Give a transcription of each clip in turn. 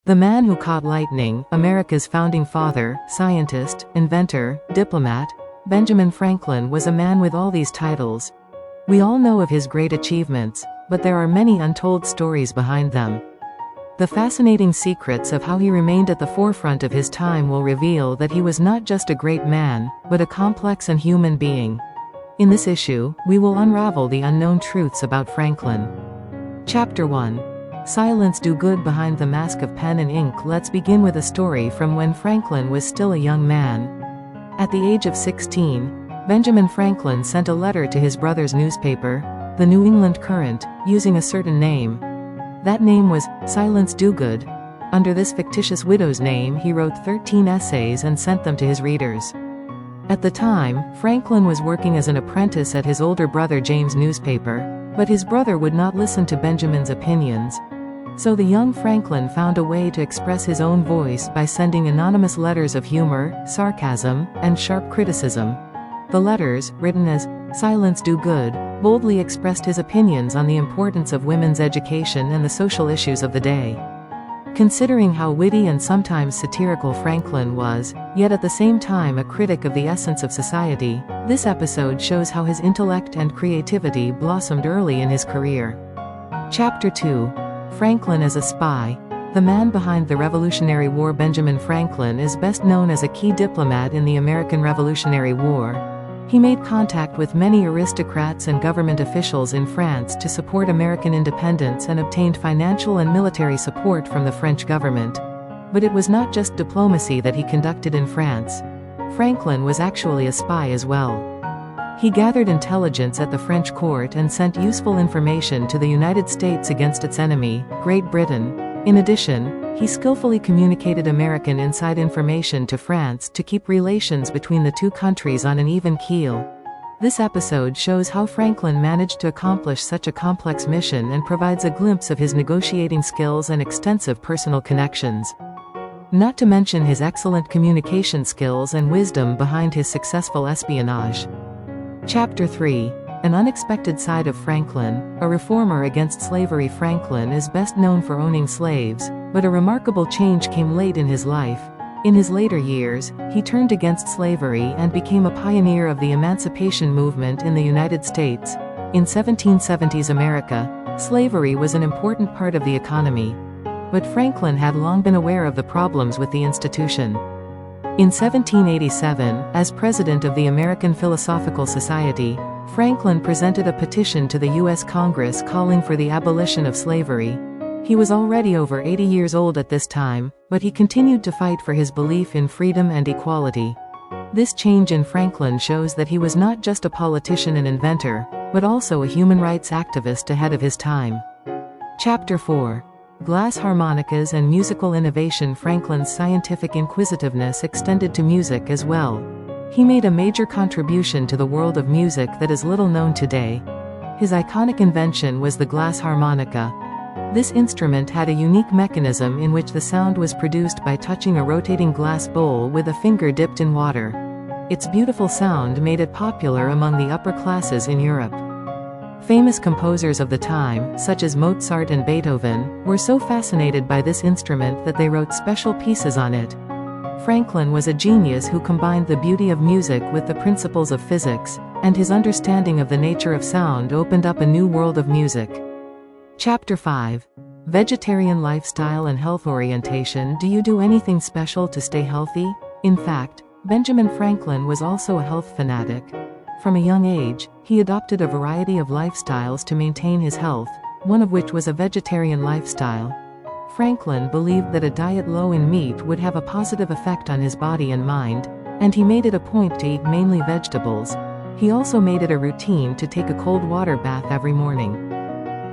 The man who caught lightning, America's founding father, scientist, inventor, diplomat, Benjamin Franklin was a man with all these titles. We all know of his great achievements, but there are many untold stories behind them. The fascinating secrets of how he remained at the forefront of his time will reveal that he was not just a great man, but a complex and human being. In this issue, we will unravel the unknown truths about Franklin. Chapter 1. Silence Do Good Behind the Mask of Pen and Ink. Let's begin with a story from when Franklin was still a young man. At the age of 16, Benjamin Franklin sent a letter to his brother's newspaper, the New England Courant, using a certain name. That name was Silence Do Good. Under this fictitious widow's name, he wrote 13 essays and sent them to his readers. At the time, Franklin was working as an apprentice at his older brother James' newspaper, but his brother would not listen to Benjamin's opinions. So the young Franklin found a way to express his own voice by sending anonymous letters of humor, sarcasm, and sharp criticism. The letters, written as Silence Do Good, boldly expressed his opinions on the importance of women's education and the social issues of the day. Considering how witty and sometimes satirical Franklin was, yet at the same time a critic of the essence of society, this episode shows how his intellect and creativity blossomed early in his career. Chapter 2. Franklin as a spy. The man behind the Revolutionary War. Benjamin Franklin is best known as a key diplomat in the American Revolutionary War. He made contact with many aristocrats and government officials in France to support American independence and obtained financial and military support from the French government. But it was not just diplomacy that he conducted in France. Franklin was actually a spy as well. He gathered intelligence at the French court and sent useful information to the United States against its enemy, Great Britain. In addition, he skillfully communicated American inside information to France to keep relations between the two countries on an even keel. This episode shows how Franklin managed to accomplish such a complex mission and provides a glimpse of his negotiating skills and extensive personal connections. Not to mention his excellent communication skills and wisdom behind his successful espionage. Chapter 3. An unexpected side of Franklin. A reformer against slavery. Franklin is best known for owning slaves, but a remarkable change came late in his life. In his later years, he turned against slavery and became a pioneer of the emancipation movement in the United States. In 1770s America, slavery was an important part of the economy. But Franklin had long been aware of the problems with the institution. In 1787, as president of the American Philosophical Society, Franklin presented a petition to the U.S. Congress calling for the abolition of slavery. He was already over 80 years old at this time, but he continued to fight for his belief in freedom and equality. This change in Franklin shows that he was not just a politician and inventor, but also a human rights activist ahead of his time. Chapter 4. Glass harmonicas and musical innovation. Franklin's scientific inquisitiveness extended to music as well. He made a major contribution to the world of music that is little known today. His iconic invention was the glass harmonica. This instrument had a unique mechanism in which the sound was produced by touching a rotating glass bowl with a finger dipped in water. Its beautiful sound made it popular among the upper classes in Europe. Famous composers of the time, such as Mozart and Beethoven, were so fascinated by this instrument that they wrote special pieces on it. Franklin was a genius who combined the beauty of music with the principles of physics, and his understanding of the nature of sound opened up a new world of music. Chapter 5. Vegetarian lifestyle and health orientation. Do you do anything special to stay healthy? In fact, Benjamin Franklin was also a health fanatic. From a young age, he adopted a variety of lifestyles to maintain his health, one of which was a vegetarian lifestyle. Franklin believed that a diet low in meat would have a positive effect on his body and mind, and he made it a point to eat mainly vegetables. He also made it a routine to take a cold water bath every morning.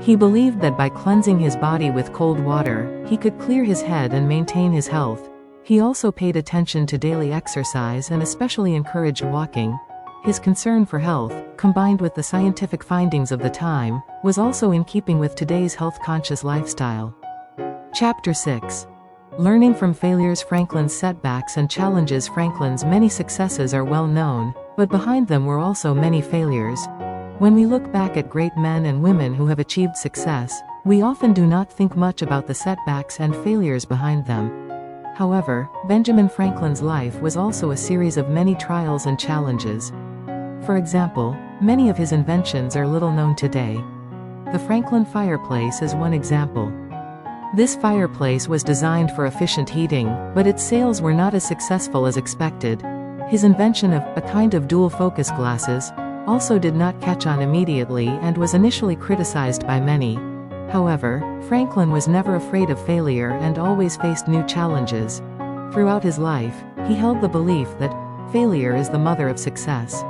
He believed that by cleansing his body with cold water, he could clear his head and maintain his health. He also paid attention to daily exercise and especially encouraged walking. His concern for health, combined with the scientific findings of the time, was also in keeping with today's health-conscious lifestyle. Chapter 6. Learning from failures. Franklin's setbacks and challenges. Franklin's many successes are well known, but behind them were also many failures. When we look back at great men and women who have achieved success, We often do not think much about the setbacks and failures behind them. However, Benjamin Franklin's life was also a series of many trials and challenges. For example, many of his inventions are little known today. The Franklin fireplace is one example. This fireplace was designed for efficient heating, but its sales were not as successful as expected. His invention of a kind of dual-focus glasses also did not catch on immediately and was initially criticized by many. However, Franklin was never afraid of failure and always faced new challenges. Throughout his life, he held the belief that failure is the mother of success.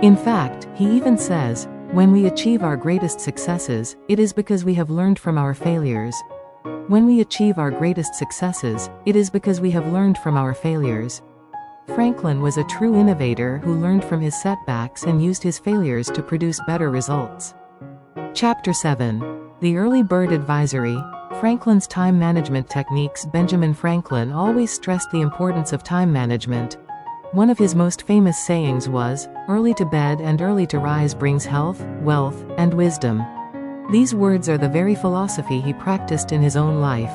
In fact, he even says, "When we achieve our greatest successes, it is because we have learned from our failures. When we achieve our greatest successes, it is because we have learned from our failures." Franklin was a true innovator who learned from his setbacks and used his failures to produce better results. Chapter 7. The Early Bird Advisory. Franklin's time management techniques. Benjamin Franklin always stressed the importance of time management. One of his most famous sayings was, "Early to bed and early to rise brings health, wealth, and wisdom." These words are the very philosophy he practiced in his own life.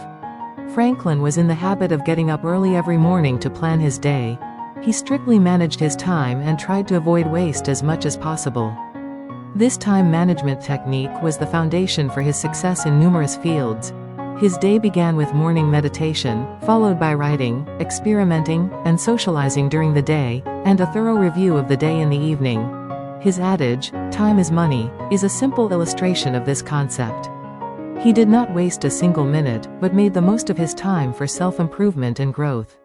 Franklin was in the habit of getting up early every morning to plan his day. He strictly managed his time and tried to avoid waste as much as possible. This time management technique was the foundation for his success in numerous fields. His day began with morning meditation, followed by writing, experimenting, and socializing during the day, and a thorough review of the day in the evening. His adage, "Time is money," is a simple illustration of this concept. He did not waste a single minute, but made the most of his time for self-improvement and growth.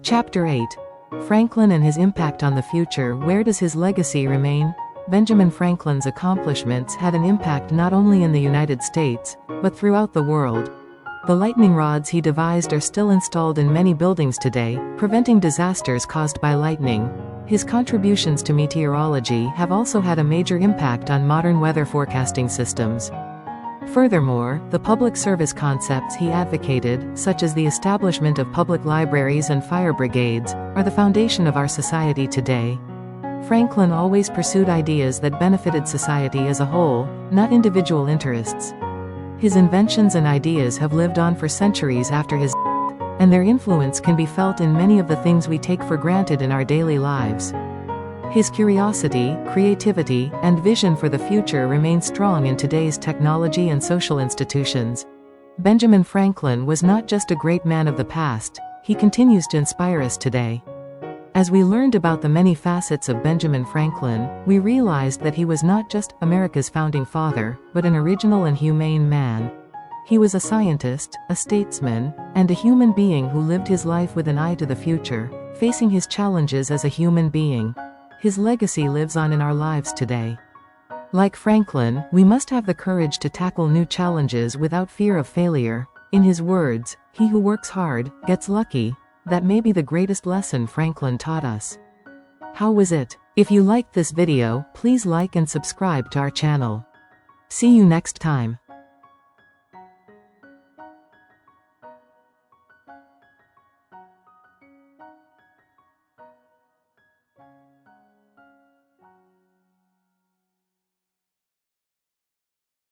Chapter 8. Franklin and his impact on the future. Where does his legacy remain? Benjamin Franklin's accomplishments had an impact not only in the United States, but throughout the world. The lightning rods he devised are still installed in many buildings today, preventing disasters caused by lightning. His contributions to meteorology have also had a major impact on modern weather forecasting systems. Furthermore, the public service concepts he advocated, such as the establishment of public libraries and fire brigades, are the foundation of our society today. Franklin always pursued ideas that benefited society as a whole, not individual interests. His inventions and ideas have lived on for centuries after his death, and their influence can be felt in many of the things we take for granted in our daily lives. His curiosity, creativity, and vision for the future remain strong in today's technology and social institutions. Benjamin Franklin was not just a great man of the past, he continues to inspire us today. As we learned about the many facets of Benjamin Franklin, we realized that he was not just America's founding father, but an original and humane man. He was a scientist, a statesman, and a human being who lived his life with an eye to the future, facing his challenges as a human being. His legacy lives on in our lives today. Like Franklin, we must have the courage to tackle new challenges without fear of failure. In his words, "He who works hard, gets lucky." That may be the greatest lesson Franklin taught us. How was it? If you liked this video, please like and subscribe to our channel. See you next time.